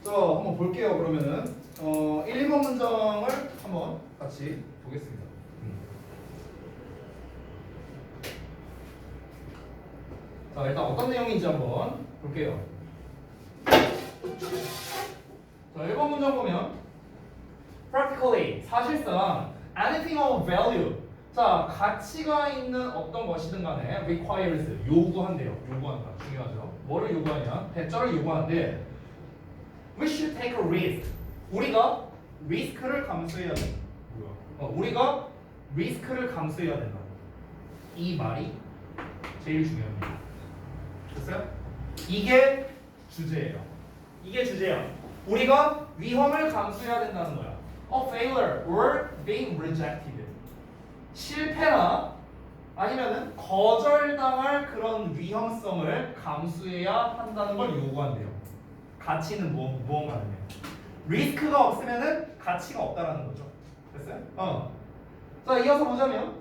자, 한번 볼게요. 그러면은 1, 2번 문장을 한번 같이 보겠습니다. 자, 일단 어떤 내용인지 한번 볼게요. 자, 1번 문장 보면 practically 사실상 anything of value 자, 가치가 있는 어떤 것이든 간에 requires 요구한대요. 요구한다. 중요하죠. 뭐를 요구하냐? 대가를 요구하는데 we should take a risk. 우리가 리스크를 감수해야 된다. 우리가 리스크를 감수해야 된다. 이 말이 제일 중요합니다. 됐어요? 이게 주제예요. 이게 주제야. 우리가 위험을 감수해야 된다는 거야. A failure or being rejected. 실패나 아니면은 거절당할 그런 위험성을 감수해야 한다는 걸 요구한대요. 가치는 무언가는요. 리스크가 없으면은 가치가 없다라는 거죠. 됐어요? 자, 이어서 보자면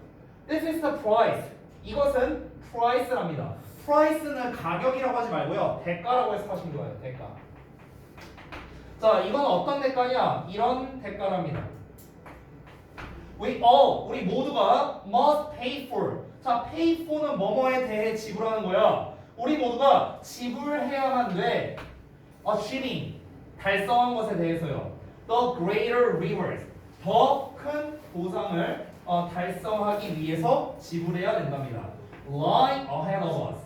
This is the price. 이것은 price랍니다. price는 가격이라고 하지 말고요. 대가라고 해서 하시면 좋아요. 대가. 자, 이건 어떤 대가냐? 이런 대가랍니다. 우리 모두가 must pay for. 자, pay for는 뭐뭐에 대해 지불하는 거야. 우리 모두가 지불해야만 돼. achieving 달성한 것에 대해서요. The greater rewards 더 큰 보상을 달성하기 위해서 지불해야 된답니다. Lying ahead of us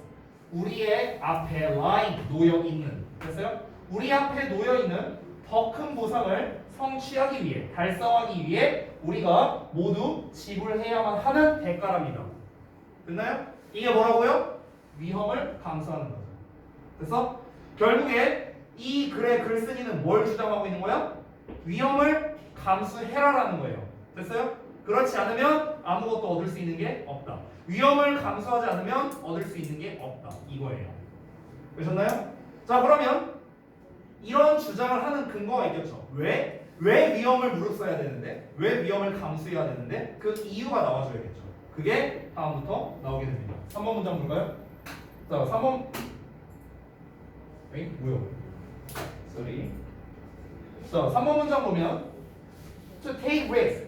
우리의 앞에 lying 놓여 있는 됐어요? 우리 앞에 놓여 있는 더 큰 보상을 성취하기 위해 달성하기 위해 우리가 모두 지불해야만 하는 대가랍니다. 됐나요? 이게 뭐라고요? 위험을 감수하는 거죠. 그래서 결국에 이 글의 글쓴이는 뭘 주장하고 있는 거야? 위험을 감수해라라는 거예요. 됐어요? 그렇지 않으면 아무것도 얻을 수 있는 게 없다. 위험을 감수하지 않으면 얻을 수 있는 게 없다. 이거예요. 되셨나요? 자, 그러면 이런 주장을 하는 근거가 있겠죠. 왜 위험을 무릅써야 되는데? 왜 위험을 감수해야 되는데? 그 이유가 나와줘야겠죠. 그게 다음부터 나오게 됩니다. 3번 문장 볼까요? 자, 3번 뭐야? sorry. 자, 3번 문장 보면 to take risk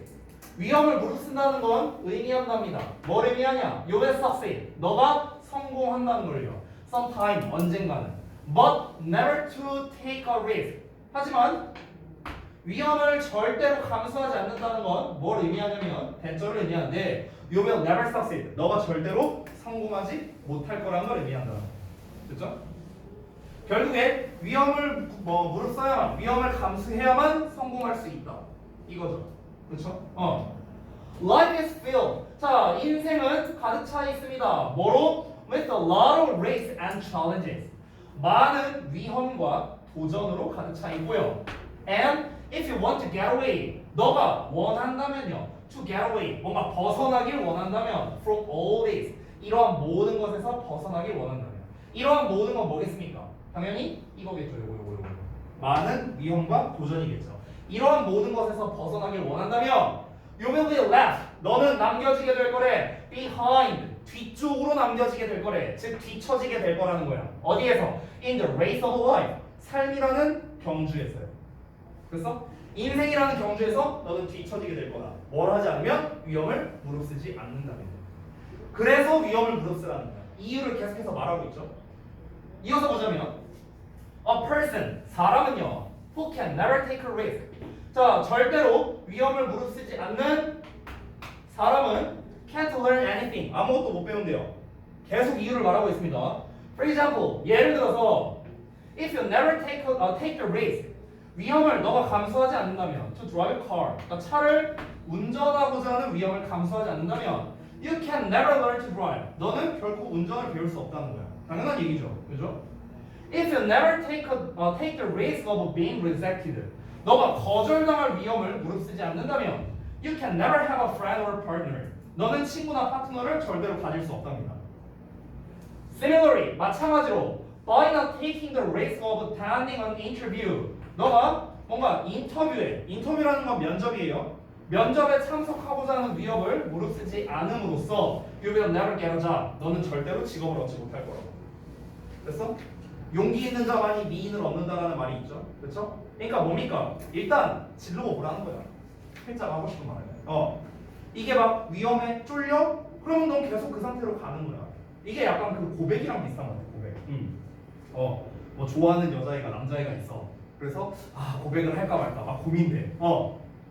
위험을 무릅쓴다는 건 의미한답니다. 뭘 의미하냐? You will succeed. 너가 성공한다는 걸요. sometime 언젠가는. But never to take a risk. 하지만 위험을 절대로 감수하지 않는다는 건 뭘 의미하냐면 대절을 의미하는데 You will never succeed. 너가 절대로 성공하지 못할 거라는 걸 의미한다. 됐죠? 결국에 위험을 무릅써야만 위험을 감수해야만 성공할 수 있다. 이거죠. 그렇죠? Life is filled. 자, 인생은 가득 차 있습니다. 뭐로? With a lot of risks and challenges. 많은 위험과 도전으로 가득 차 있고요. And if you want to get away, 너가 원한다면요. To get away, 뭔가 벗어나길 원한다면 from all this, 이러한 모든 것에서 벗어나길 원한다면 이러한 모든 건 뭐겠습니까? 당연히 이거겠죠. 요거. 많은 위험과 도전이겠죠. 이러한 모든 것에서 벗어나길 원한다면 You will be left. 너는 남겨지게 될 거래. Behind. 뒤쪽으로 남겨지게 될 거래. 즉 뒤처지게 될 거라는 거야. 어디에서? In the race of life. 삶이라는 경주에서요. 그래서 인생이라는 경주에서 너는 뒤처지게 될 거다. 뭘 하지 않으면 위험을 무릅쓰지 않는다면. 그래서 위험을 무릅쓰라는 거야. 이유를 계속해서 말하고 있죠. 이어서 보자면 A person, 사람은요 Who can never take a risk. 자, 절대로 위험을 무릅쓰지 않는 사람은 can't learn anything. 아무것도 못 배운대요. 계속 이유를 말하고 있습니다. For example, 예를 들어서 If you never take the risk. 위험을 너가 감수하지 않는다면 to drive a car. 그러니까 차를 운전하고자 하는 위험을 감수하지 않는다면 You can never learn to drive. 너는 결코 운전을 배울 수 없다는 거야. 당연한 얘기죠. 그죠? If you never take the risk of being rejected. 너가 거절당할 위험을 무릅쓰지 않는다면 You can never have a friend or partner. 너는 친구나 파트너를 절대로 가질 수 없답니다. Similarly, 마찬가지로 by not taking the risk of attending an interview. 너가 뭔가 인터뷰라는 건 면접이에요. 면접에 참석하고자 하는 위협을 무릅쓰지 않음으로써 You will never get a job. 너는 절대로 직업을 얻지 못할 거라고. 됐어? 용기 있는 자만이 미인을 얻는다라는 말이 있죠. 그렇죠? 그러니까 뭡니까? 일단 진로가 뭐라는 거야. 필자가 하고 싶은 말은. 이게 막 위험해 쫄려? 그러면 넌 계속 그 상태로 가는 거야. 이게 약간 그 고백이랑 비슷한 것 같아. 고백. 뭐 좋아하는 여자애가 남자애가 있어. 그래서 고백을 할까 말까 막 고민돼.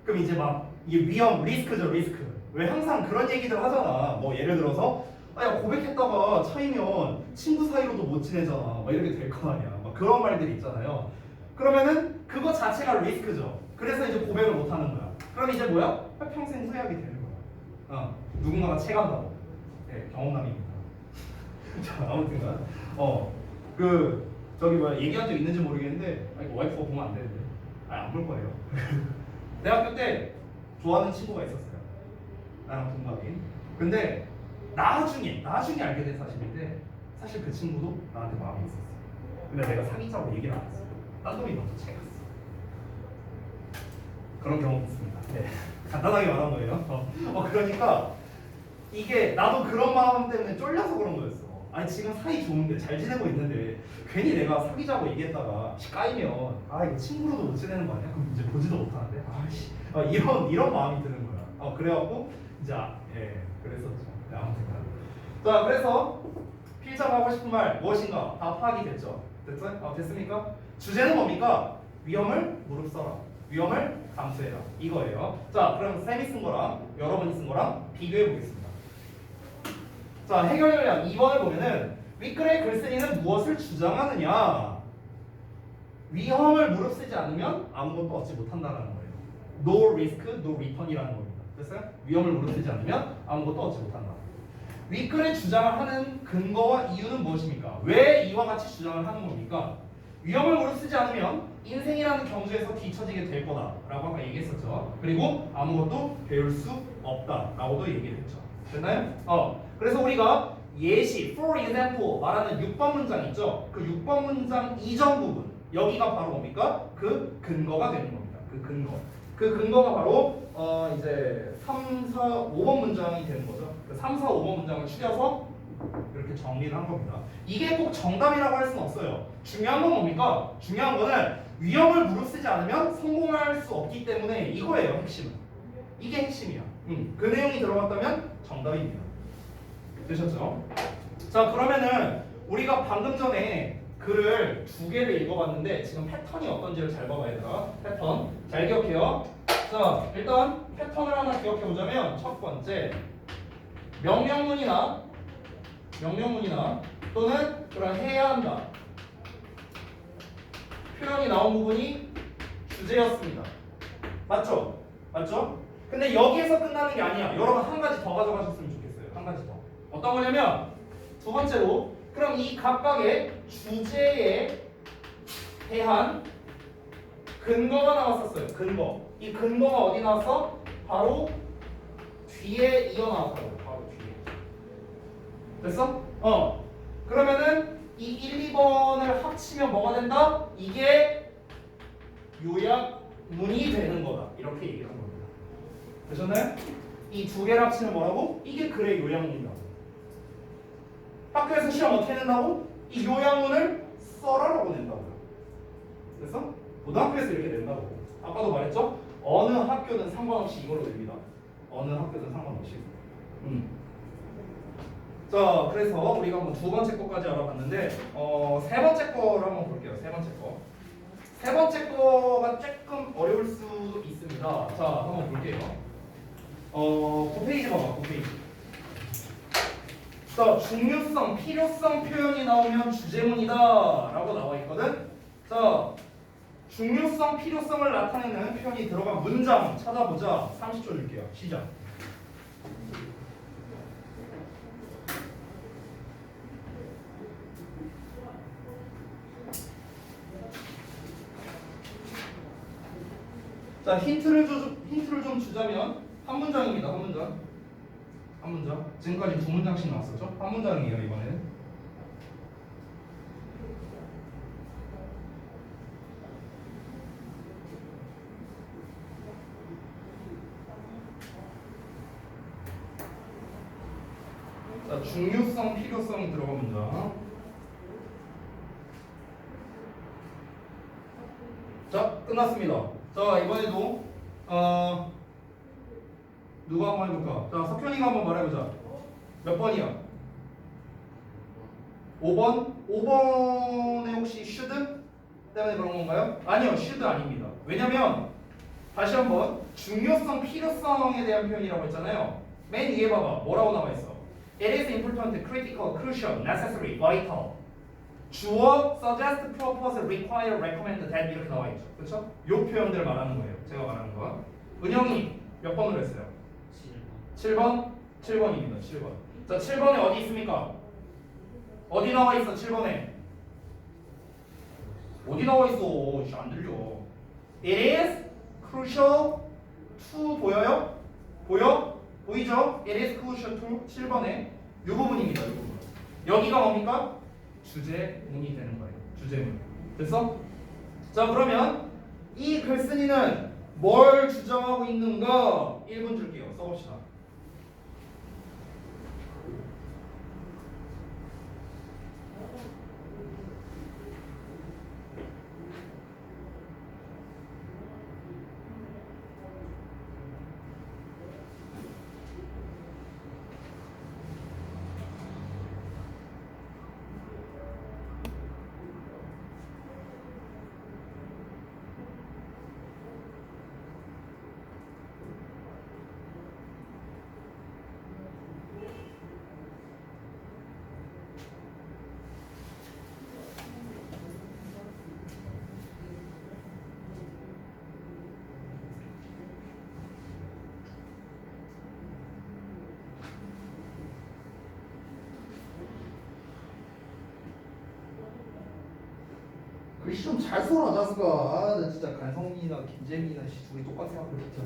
그럼 이제 막 이게 위험, 리스크죠, 리스크. 왜 항상 그런 얘기들 하잖아. 뭐 예를 들어서 야 고백했다가 차이면 친구 사이로도 못 지내잖아. 막 이렇게 될 거 아니야. 막 그런 말들이 있잖아요. 그러면은 그거 자체가 리스크죠. 그래서 이제 고백을 못 하는 거야. 그럼 이제 뭐야? 평생 후회하게 되는 거야. 누군가가 채간다고. 네, 경험담입니다. 자, 아무튼간 그 저기 뭐야 얘기한 적 있는지 모르겠는데 이거 와이프가 보면 안 되는데 안 볼 거예요. 대학교 때 좋아하는 친구가 있었어요. 나랑 동갑인. 근데 나중에 알게 된 사실인데 사실 그 친구도 나한테 마음이 있었어. 근데 내가 사귀자고 얘기를 안 했어. 딴 놈이 먼저 채갔어. 그런 경험이 있습니다. 네. 간단하게 말한 거예요. 그러니까 이게 나도 그런 마음 때문에 쫄려서 그런 거였어. 아니 지금 사이 좋은데 잘 지내고 있는데 괜히 내가 사귀자고 얘기했다가 까이면 이거 친구로도 못 지내는 거 아니야? 그럼 이제 보지도 못하는데 이런 마음이 드는 거야. 그래갖고 이제 그랬었죠. 네, 아무튼 자 그래서 필자가 하고 싶은 말 무엇인가 다 파악이 됐죠. 됐습니까? 주제는 뭡니까? 위험을 무릅써라. 위험을 감수해라. 이거예요. 자 그럼 쌤이 쓴 거랑 여러분이 쓴 거랑 비교해 보겠습니다. 자 해결 요령 2번을 보면은 윗글의 글쓴이는 무엇을 주장하느냐? 위험을 무릅쓰지 않으면 아무것도 얻지 못한다라는 거예요. No risk, no return이라는 겁니다. 됐어요? 위험을 무릅쓰지 않으면 아무것도 얻지 못한다. 윗글의 주장을 하는 근거와 이유는 무엇입니까? 왜 이와 같이 주장을 하는 겁니까? 위험을 무릅쓰지 않으면 인생이라는 경주에서 뒤처지게 될 거다라고 아까 얘기했었죠. 그리고 아무것도 배울 수 없다라고도 얘기했죠. 됐나요? 그래서 우리가 예시, for example 말하는 6번 문장 있죠? 그 6번 문장 이전 부분 여기가 바로 뭡니까? 그 근거가 되는 겁니다. 그 근거가 바로 이제 3, 4, 5번 문장이 되는 거죠. 그 3, 4, 5번 문장을 추려서 이렇게 정리를 한 겁니다. 이게 꼭 정답이라고 할 수는 없어요. 중요한 건 뭡니까? 중요한 거는 위험을 무릅쓰지 않으면 성공할 수 없기 때문에 이거예요. 핵심은. 이게 핵심이야. 그 내용이 들어갔다면 정답입니다. 되셨죠? 자 그러면은 우리가 방금 전에 글을 2개를 읽어봤는데 지금 패턴이 어떤지를 잘 봐봐야 돼요. 패턴 잘 기억해요. 자 일단 패턴을 하나 기억해보자면 첫 번째 명령문이나 또는 그런 해야 한다 표현이 나온 부분이 주제였습니다. 맞죠? 근데 여기에서 끝나는 게 아니야. 여러분 한 가지 더 가져가셨으면 좋겠어요. 한 가지 더. 어떤 거냐면 두 번째로 그럼 이 각각의 주제에 대한 근거가 나왔었어요. 이 근거가 어디 나왔어? 바로 뒤에 이어 나왔다고. 바로 뒤에. 됐어? 그러면은 이 1, 2번을 합치면 뭐가 된다? 이게 요약문이 되는 거다. 이렇게 얘기한 겁니다. 되셨나요? 이 2개를 합치면 뭐라고? 이게 글의 요약문이다. 학교에서 시험 어떻게 낸다고? 이 요약문을 써라라고 낸다고요. 그래서 고등학교에서 이렇게 낸다고. 아까도 말했죠? 어느 학교는 상관없이 이걸로 냅니다. 어느 학교든 상관없이. 자, 그래서 우리가 한번 두 번째 거까지 알아봤는데, 세 번째 거를 한번 볼게요. 세 번째 거. 세 번째 거가 조금 어려울 수도 있습니다. 자, 한번 볼게요. 9페이지 봐봐. 9페이지. 자, 중요성, 필요성 표현이 나오면 주제문이다 라고 나와 있거든. 자, 중요성, 필요성을 나타내는 표현이 들어간 문장 찾아보자. 30초 줄게요. 시작. 자, 힌트를 좀 주자면 한 문장입니다. 한 문장. 지금까지 두 문장씩 나왔었죠? 한 문장이에요, 이번에는. 자, 중요성, 필요성이 들어간 문장. 자, 끝났습니다. 자, 이번에도 누가 한번 해볼까? 자, 석현이가 한번 말해보자. 몇 번이야? 5번? 5번에 혹시 should 때문에 그런 건가요? 아니요, should 아닙니다. 왜냐면 다시 한번 중요성, 필요성에 대한 표현이라고 했잖아요. 맨 위에 봐봐. 뭐라고 나와 있어? It is important, critical, crucial, necessary, vital. 주어, suggest, propose, require, recommend, that 이렇게 나와 있죠. 그렇죠? 요 표현들을 말하는 거예요. 제가 말하는 거. 은영이 몇 번으로 했어요? 7번? 7번입니다. 7번. 자, 7번에 어디 있습니까? 어디 나와 있어? 7번에. 어디 나와 있어? 씨, 안 들려. It is crucial to 보여요? 보여? 보이죠? It is crucial to 7번에 이 부분입니다. 이 부분. 여기가 뭡니까? 주제문이 되는 거예요. 주제문. 됐어? 자, 그러면 이 글쓴이는 뭘 주장하고 있는가? 1분 줄게요. 써봅시다. 글씨 좀 잘 써라 자스가. 아, 나 진짜 간성민이나 김재민이나 씨 둘이 똑같이 하고 진짜.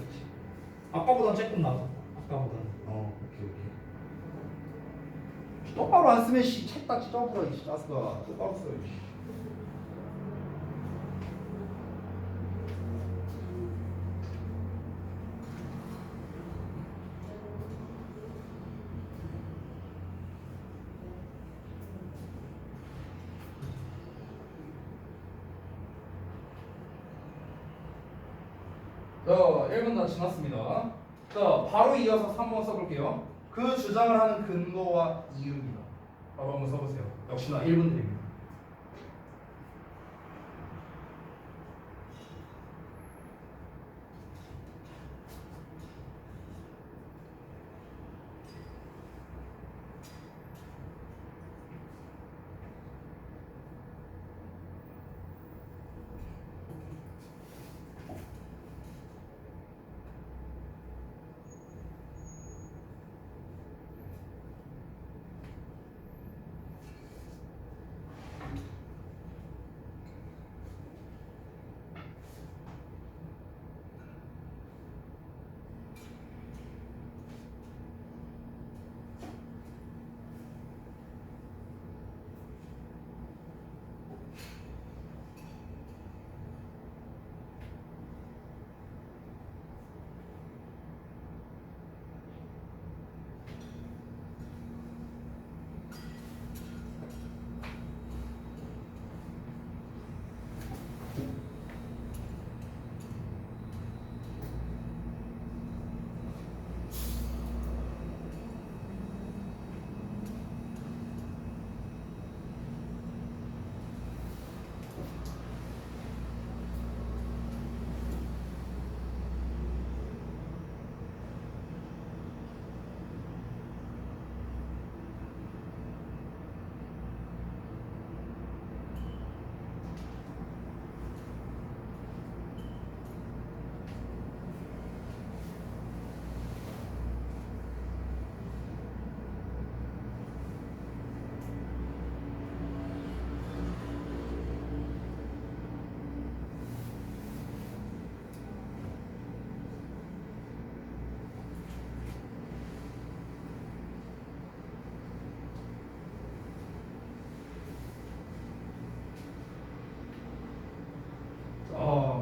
아까보단 조금 나아. 아까보다는. 오케이. 똑바로 안 쓰면 씨 책딱 찢어버려 이 자스가. 똑바로 써야지. 자, 1분 다 지났습니다. 자, 바로 이어서 3번 써볼게요. 그 주장을 하는 근거와 이유입니다. 바로 한번 써보세요. 역시나 1분 드립니다.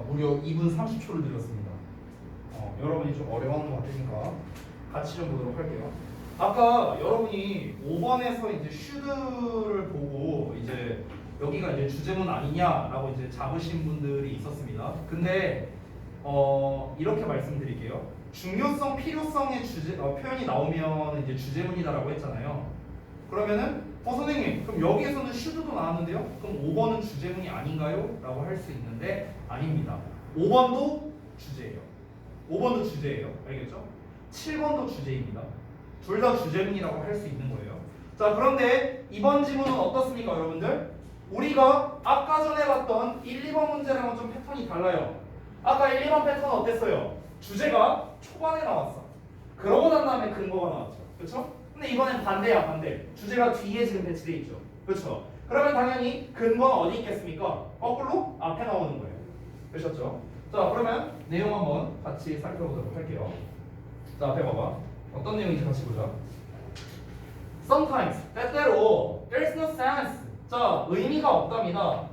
무려 2분 30초를 드렸습니다. 여러분이 좀 어려워하는 것 같으니까 같이 좀 보도록 할게요. 아까 여러분이 5번에서 이제 should를 보고 이제 여기가 이제 주제문 아니냐라고 이제 잡으신 분들이 있었습니다. 근데 이렇게 말씀드릴게요. 중요성, 필요성의 표현이 나오면 이제 주제문이다라고 했잖아요. 그러면은 선생님 그럼 여기에서는 should도 나왔는데요? 그럼 5번은 주제문이 아닌가요? 라고 할 수 있는데 아닙니다. 5번도 주제예요. 5번도 주제예요. 알겠죠? 7번도 주제입니다. 둘 다 주제문이라고 할 수 있는 거예요. 자, 그런데 이번 지문은 어떻습니까, 여러분들? 우리가 아까 전에 봤던 1, 2번 문제랑은 좀 패턴이 달라요. 아까 1, 2번 패턴은 어땠어요? 주제가 초반에 나왔어. 그러고 난 다음에 근거가 나왔죠. 그렇죠? 근데 이번엔 반대야, 반대. 주제가 뒤에 지금 배치돼 있죠. 그렇죠? 그러면 당연히 근거는 어디 있겠습니까? 거꾸로 앞에 나오는 거예요. 되셨죠? 자, 그러면 내용 한번 같이 살펴보도록 할게요. 자, 앞에 봐봐. 어떤 내용인지 같이 보자. Sometimes, 때때로 there's no sense. 자, 의미가 없답니다.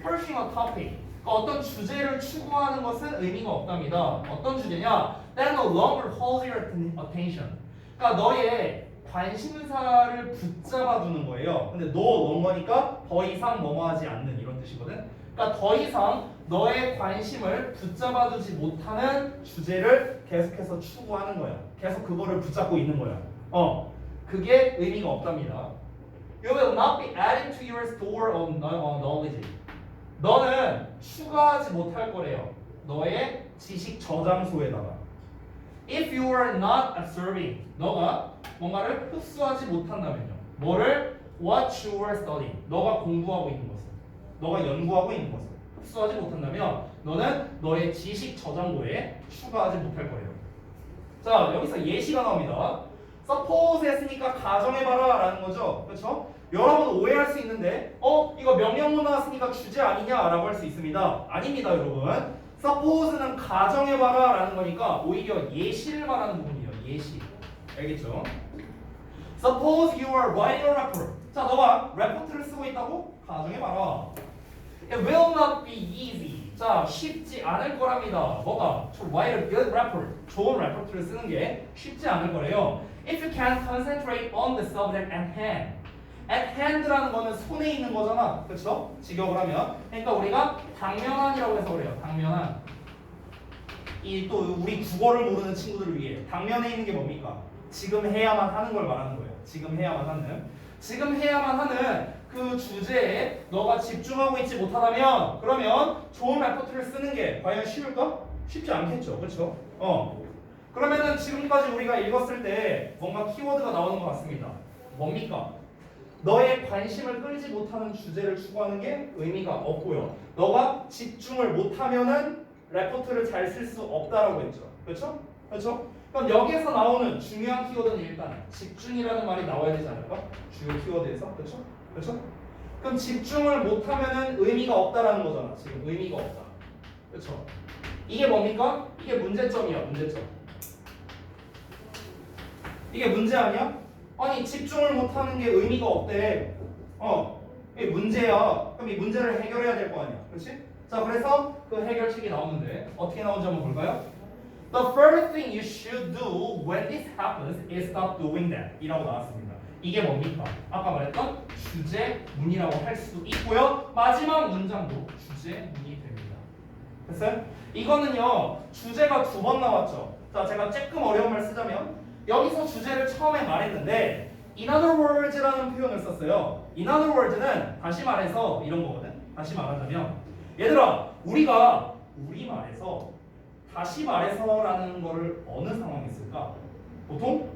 Pursuing a topic. 그러니까 어떤 주제를 추구하는 것은 의미가 없답니다. 어떤 주제냐? That no longer holds your attention. 그러니까 너의 관심사를 붙잡아두는 거예요. 근데 no longer니까 더 이상 뭐뭐하지 않는 이런 뜻이거든. 그러니까 더 이상 너의 관심을 붙잡아두지 못하는 주제를 계속해서 추구하는 거야. 계속 그거를 붙잡고 있는 거야. 그게 의미가 없답니다. You will not be adding to your store of knowledge. 너는 추가하지 못할 거래요. 너의 지식 저장소에다가. If you are not observing, 너가 뭔가를 흡수하지 못한다면요. 뭐를? What you are studying. 너가 공부하고 있는 것을. 너가 연구하고 있는 것을. 흡수하지 못한다면 너는 너의 지식 저장고에 추가하지 못할 거예요. 자, 여기서 예시가 나옵니다. suppose 했으니까 가정해봐라 라는 거죠. 그렇죠? 여러분 오해할 수 있는데 이거 명령문 나왔으니까 주제 아니냐 라고 할 수 있습니다. 아닙니다, 여러분. suppose는 가정해봐라 라는 거니까 오히려 예시를 말하는 부분이에요. 예시. 알겠죠? suppose you are writing a report. 자, 너가 레포트를 쓰고 있다고? 가정해봐라. It will not be easy. 자, 쉽지 않을 거랍니다. 뭐가? To write a good report. 좋은 레포트를 쓰는 게 쉽지 않을 거래요. If you can't concentrate on the subject at hand. At hand라는 거는 손에 있는 거잖아. 그렇죠? 직역을 하면. 그러니까 우리가 당면한이라고 해서 그래요. 당면한. 이 또 우리 국어를 모르는 친구들을 위해 당면에 있는 게 뭡니까? 지금 해야만 하는 걸 말하는 거예요. 지금 해야만 하는. 지금 해야만 하는 그 주제에 너가 집중하고 있지 못하다면 그러면 좋은 레포트를 쓰는 게 과연 쉬울까? 쉽지 않겠죠. 그렇죠? 그러면은 지금까지 우리가 읽었을 때 뭔가 키워드가 나오는 것 같습니다. 뭡니까? 너의 관심을 끌지 못하는 주제를 추구하는 게 의미가 없고요. 너가 집중을 못하면은 레포트를 잘 쓸 수 없다라고 했죠. 그렇죠? 그렇죠? 그럼 여기에서 나오는 중요한 키워드는 일단 집중이라는 말이 나와야 되지 않을까? 주요 키워드에서. 그렇죠? 그렇죠? 그럼 집중을 못하면은 의미가 없다라는 거잖아. 지금 의미가 없다. 그렇죠? 이게 뭡니까? 이게 문제점이야. 문제점. 이게 문제 아니야? 아니 집중을 못하는 게 의미가 없대. 이게 문제야. 그럼 이 문제를 해결해야 될 거 아니야. 그렇지? 자, 그래서 그 해결책이 나오는데 어떻게 나오는지 한번 볼까요? The first thing you should do when this happens is stop doing that 이라고 나왔습니다. 이게 뭡니까? 아까 말했던 주제문이라고 할 수 있고요. 마지막 문장도 주제문이 됩니다. 됐어요? 이거는요. 주제가 2번 나왔죠. 자, 제가 조금 어려운 말 쓰자면 여기서 주제를 처음에 말했는데 in other words라는 표현을 썼어요. in other words는 다시 말해서 이런 거거든. 다시 말하자면 얘들아, 우리가 우리말에서 다시 말해서라는 거를 어느 상황에 쓸까? 보통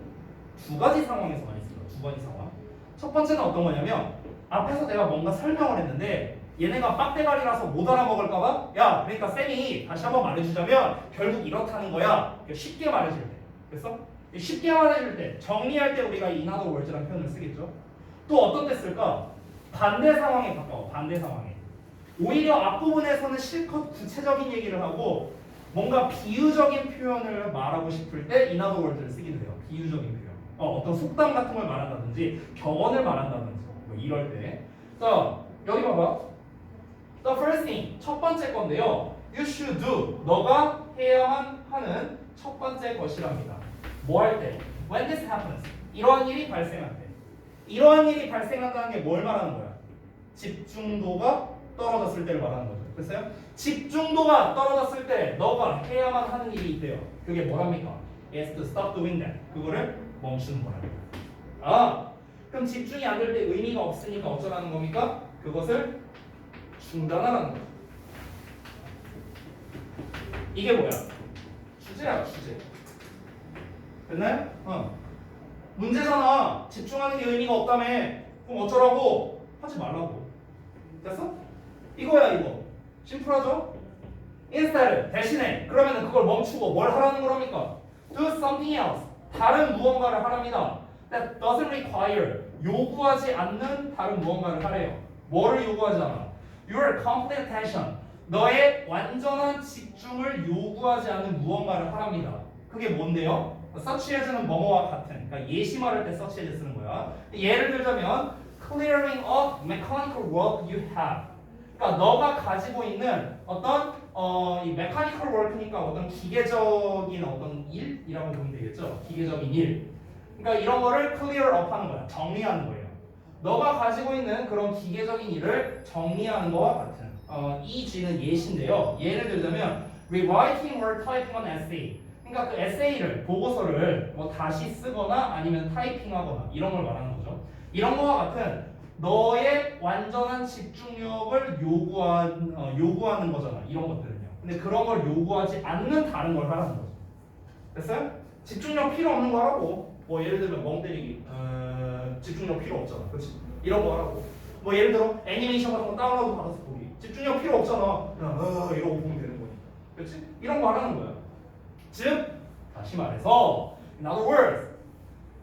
2가지 상황에서 많이 씁니다. 2가지 상황. 첫 번째는 어떤 거냐면 앞에서 내가 뭔가 설명을 했는데 얘네가 빡대가리라서 못 알아먹을까봐 야, 그러니까 쌤이 다시 한번 말해주자면 결국 이렇다는 거야. 쉽게 말해줄 때. 그래서 쉽게 말해줄 때, 정리할 때 우리가 in other words라는 표현을 쓰겠죠. 또 어떤 때 쓸까? 반대 상황에 가까워. 반대 상황에. 오히려 앞부분에서는 실컷 구체적인 얘기를 하고 뭔가 비유적인 표현을 말하고 싶을 때 in other words를 쓰기도 해요. 비유적인 표현. 어떤 속담 같은 걸 말한다든지 격언을 말한다든지 뭐 이럴 때. 자, 여기 봐봐. The first thing, 첫 번째 건데요. You should do, 너가 해야만 하는 첫 번째 것이랍니다. 뭐 할 때? When this happens, 이러한 일이 발생할 때. 이러한 일이 발생한다는 게 뭘 말하는 거야? 집중도가 떨어졌을 때를 말하는 거죠. 됐어요? 집중도가 떨어졌을 때 너가 해야만 하는 일이 있대요. 그게 뭐랍니까? Is to stop doing that. 그거를 멈추는 거랍니다. 아, 그럼 집중이 안 될 때 의미가 없으니까 어쩌라는 겁니까? 그것을 중단하라는 거죠. 이게 뭐야? 주제야, 주제. 됐나요? 문제잖아. 집중하는 게 의미가 없다며. 그럼 어쩌라고? 하지 말라고. 됐어? 이거야, 이거. 심플하죠? Instead, 대신에. 그러면 그걸 멈추고 뭘 하라는 거랍니까? Do something else. 다른 무언가를 하랍니다. That doesn't require. 요구하지 않는 다른 무언가를 하래요. 뭐를 요구하지 않아? Your complete attention. 너의 완전한 집중을 요구하지 않는 무언가를 하랍니다. 그게 뭔데요? such as는 뭐뭐와 같은. 그러니까 예시말할 때 such as 쓰는 거야. 예를 들자면 clearing up mechanical work you have. 그러니까 너가 가지고 있는 어떤 이 mechanical work니까 어떤 기계적인 어떤 일이라고 보면 되겠죠. 기계적인 일. 그러니까 이런 거를 clear up 하는 거야. 정리하는 거예요. 너가 가지고 있는 그런 기계적인 일을 정리하는 거와 같은. 이 G는 예시인데요. 예를 들자면 rewriting or typing an essay. 그러니까 그 에세이를 보고서를 뭐 다시 쓰거나 아니면 타이핑하거나 이런 걸 말하는 거죠. 이런 거와 같은 너의 완전한 집중력을 요구하는 거잖아. 이런 것들은요. 근데 그런 걸 요구하지 않는 다른 걸 하라는 거죠. 됐어요? 집중력 필요 없는 거 하라고. 뭐 예를 들면 멍 때리기. 집중력 필요 없잖아. 그렇지? 이런 거 하라고. 뭐 예를 들어 애니메이션 같은 거 다운로드 받아서 보기. 집중력 필요 없잖아. 그냥 이러고 보면 되는 거니. 그렇지? 이런 거 하라는 거야. 즉, 다시 말해서 in other words,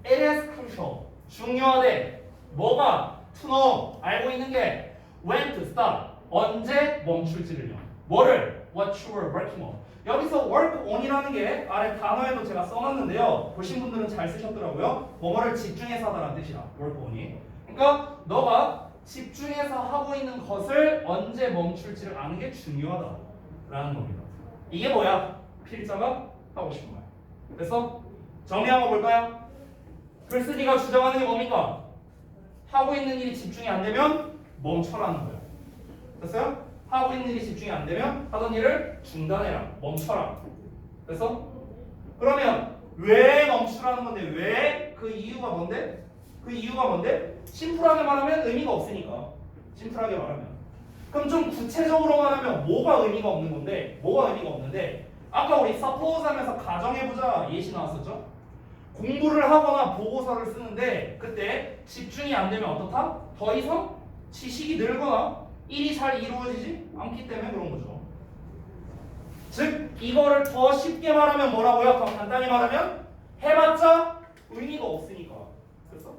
it is crucial. 중요하대. 뭐가? to know. 알고 있는 게 when to stop. 언제 멈출지를요. 뭐를? what you were working on. 여기서 work on이라는 게 아래 단어에도 제가 써놨는데요. 보신 분들은 잘 쓰셨더라고요. 뭐뭐를 집중해서 하다라는 뜻이야. work on이. 그러니까 너가 집중해서 하고 있는 것을 언제 멈출지를 아는 게 중요하다라는 겁니다. 이게 뭐야? 필자가 하고 싶은 거야. 그래서 정리 한번 볼까요? 글쓰기가 주장하는 게 뭡니까? 하고 있는 일이 집중이 안 되면 멈춰라는 거야. 됐어요? 하고 있는 일이 집중이 안 되면 하던 일을 중단해라. 멈춰라. 그래서 그러면 왜 멈추라는 건데 왜? 그 이유가 뭔데? 그 이유가 뭔데? 심플하게 말하면 의미가 없으니까. 심플하게 말하면. 그럼 좀 구체적으로 말하면 뭐가 의미가 없는 건데? 뭐가 의미가 없는데? 아까 우리 suppose 하면서 가정해보자 예시 나왔었죠? 공부를 하거나 보고서를 쓰는데 그때 집중이 안 되면 어떻다? 더 이상 지식이 늘거나 일이 잘 이루어지지 않기 때문에 그런 거죠. 즉 이거를 더 쉽게 말하면 뭐라고요? 더 간단히 말하면 해봤자 의미가 없으니까. 그래서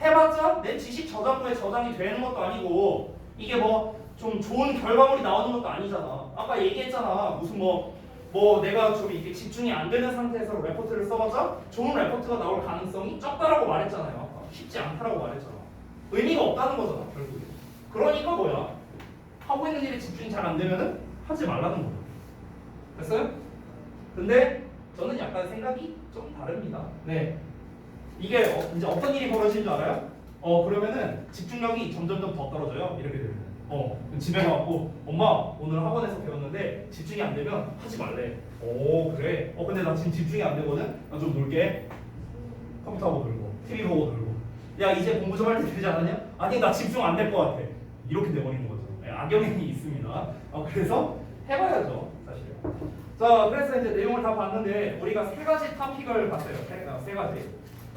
해봤자 내 지식 저장고에 저장이 되는 것도 아니고 이게 뭐 좀 좋은 결과물이 나오는 것도 아니잖아. 아까 얘기했잖아. 무슨 뭐 내가 좀 이렇게 집중이 안 되는 상태에서 레포트를 써봤자 좋은 레포트가 나올 가능성이 적다라고 말했잖아요. 쉽지 않다라고 말했잖아. 의미가 없다는 거잖아 결국에. 그러니까 뭐야? 하고 있는 일에 집중이 잘 안 되면은 하지 말라는 거죠. 됐어요? 근데 저는 약간 생각이 좀 다릅니다. 네. 이게 이제 어떤 일이 벌어지는 줄 알아요? 그러면은 집중력이 점점점 더 떨어져요. 이렇게 되면. 집에 가갖고 엄마 오늘 학원에서 배웠는데 집중이 안 되면 하지 말래. 오 그래. 근데 나 지금 집중이 안 되거든. 나 좀 놀게. 컴퓨터 하고 놀고 TV 보고 놀고. 야 이제 공부 좀 할 때 되지 않았냐? 아니 나 집중 안 될 것 같아. 이렇게 돼버리는 거죠. 네, 악영향이 있습니다. 그래서 해봐야죠 사실. 자 그래서 이제 내용을 다 봤는데 우리가 세 가지 토픽을 봤어요. 세 가지.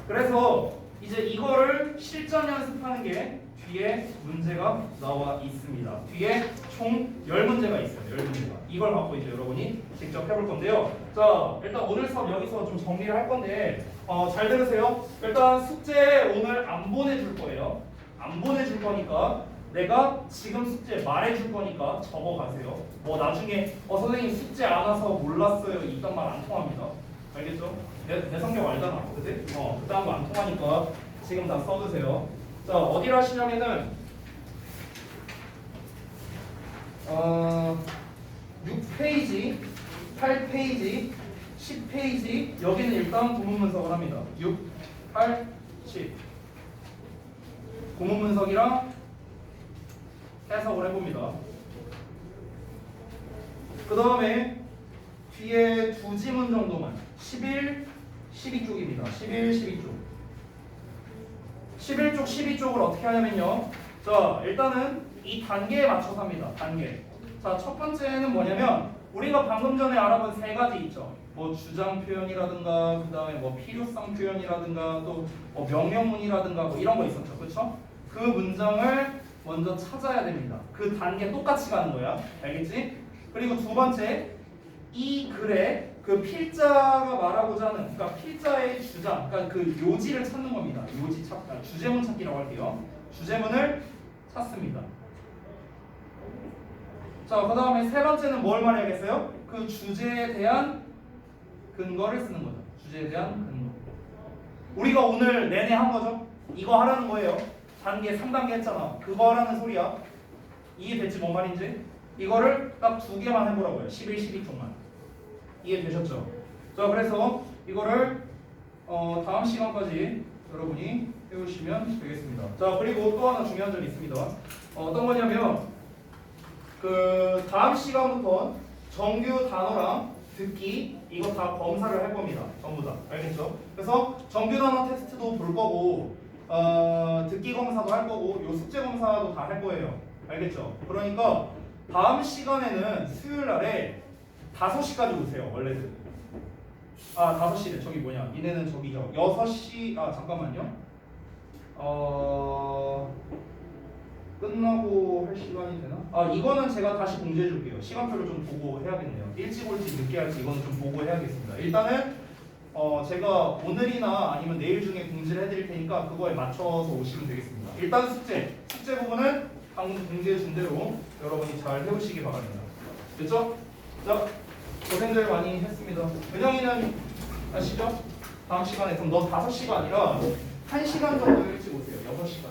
그래서 이제 이거를 실전 연습하는 게 뒤에 문제가 나와 있습니다. 뒤에 총 10문제가 있어요. 10문제가. 이걸 갖고 이제 여러분이 직접 해볼 건데요. 자, 일단 오늘 수업 여기서 좀 정리를 할 건데 잘 들으세요. 일단 숙제 오늘 안 보내줄 거예요. 안 보내줄 거니까 내가 지금 숙제 말해줄 거니까 적어가세요. 뭐 나중에 선생님 숙제 안 와서 몰랐어요. 이딴 말 안 통합니다. 알겠죠? 내 성격 알잖아. 그치? 그딴 거 안 통하니까 지금 다 써두세요. 자, 어디로 하시냐면은 6페이지, 8페이지, 10페이지 여기는 일단 구문 분석을 합니다. 6, 8, 10 구문 분석이랑 해석을 해봅니다. 그 다음에 뒤에 두 지문 정도만 11, 12쪽입니다. 11, 12쪽. 11쪽, 12쪽을 어떻게 하냐면요. 자, 일단은 이 단계에 맞춰서 합니다. 단계. 자, 첫 번째는 뭐냐면 우리가 방금 전에 알아본 세 가지 있죠. 뭐 주장 표현이라든가 그 다음에 뭐 필요성 표현이라든가 또 뭐 명령문이라든가 뭐 이런 거 있었죠. 그렇죠? 그 문장을 먼저 찾아야 됩니다. 그 단계 똑같이 가는 거야. 알겠지? 그리고 두 번째, 이 글에 그 필자가 말하고자 하는, 그러니까 필자의 주장, 그러니까 그 요지를 찾는 겁니다. 요지 찾, 주제문 찾기라고 할게요. 주제문을 찾습니다. 자, 그 다음에 세 번째는 뭘 말해야겠어요? 그 주제에 대한 근거를 쓰는 거죠. 주제에 대한 근거. 우리가 오늘 내내 한 거죠? 이거 하라는 거예요. 단계 3단계 했잖아. 그거 하라는 소리야. 이해됐지 뭔 말인지? 이거를 딱 두 개만 해보라고요. 11, 12쪽만. 이해되셨죠? 자, 그래서 이거를 다음 시간까지 여러분이 해오시면 되겠습니다. 자, 그리고 또 하나 중요한 점이 있습니다. 어떤 거냐면 그 다음 시간부터 정규 단어랑 듣기 이거 다 검사를 할 겁니다. 전부 다. 알겠죠? 그래서 정규 단어 테스트도 볼 거고 듣기 검사도 할 거고 요 숙제 검사도 다 할 거예요. 알겠죠? 그러니까 다음 시간에는 수요일 날에 5시까지 오세요. 원래는. 5시래. 저기 뭐냐. 이내는 저기죠. 6시. 잠깐만요. 끝나고 할 시간이 되나? 이거는 제가 다시 공지해 줄게요. 시간표를 좀 보고 해야겠네요. 일찍 올지 늦게 할지 이거는 좀 보고 해야겠습니다. 일단은 제가 오늘이나 아니면 내일 중에 공지를 해드릴 테니까 그거에 맞춰서 오시면 되겠습니다. 일단 숙제 부분은 방금 공지해 준 대로 여러분이 잘 해오시기 바랍니다. 됐죠? 자, 고생들 많이 했습니다. 은영이는 아시죠? 다음 시간에 그럼 너 5시가 아니라 1시간 정도 일찍 오세요. 6시.